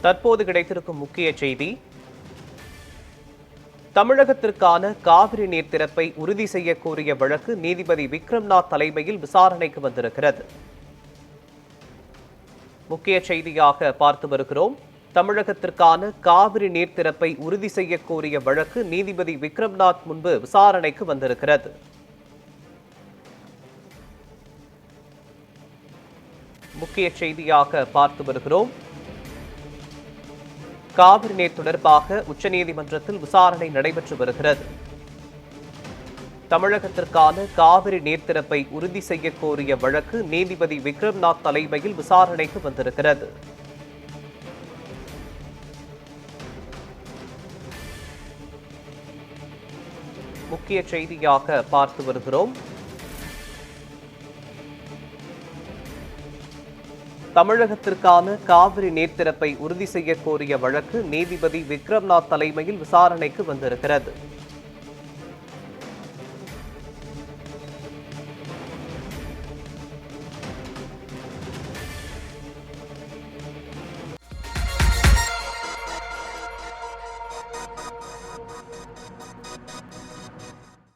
தற்போது கிடைத்திருக்கும் முக்கிய செய்தி, தமிழகத்திற்கான காவிரி நீர் திறப்பை உறுதி செய்ய கோரிய வழக்கு நீதிபதி விக்ரம்நாத் தலைமையில் விசாரணைக்கு வந்திருக்கிறது. முக்கிய செய்தியாக பார்த்து வருகிறோம். தமிழகத்திற்கான காவிரி நீர் திறப்பை உறுதி செய்ய கோரிய வழக்கு நீதிபதி விக்ரம்நாத் முன்பு விசாரணைக்கு வந்திருக்கிறது. முக்கிய செய்தியாக பார்த்து வருகிறோம். காவிரி நீர் தொடர்பாக உச்சநீதிமன்றத்தில் விசாரணை நடைபெற்று வருகிறது. தமிழகத்திற்கான காவிரி நீர் திறப்பை உறுதி செய்ய கோரிய வழக்கு நீதிபதி விக்ரம்நாத் தலைமையில் விசாரணைக்கு வந்திருக்கிறது. முக்கிய செய்தியாக பார்த்து வருகிறோம். தமிழகத்திற்கான காவிரி நீர் திறப்பை உறுதி செய்ய கோரிய வழக்கு நீதிபதி விக்ரம்நாத் தலைமையில் விசாரணைக்கு வந்திருக்கிறது.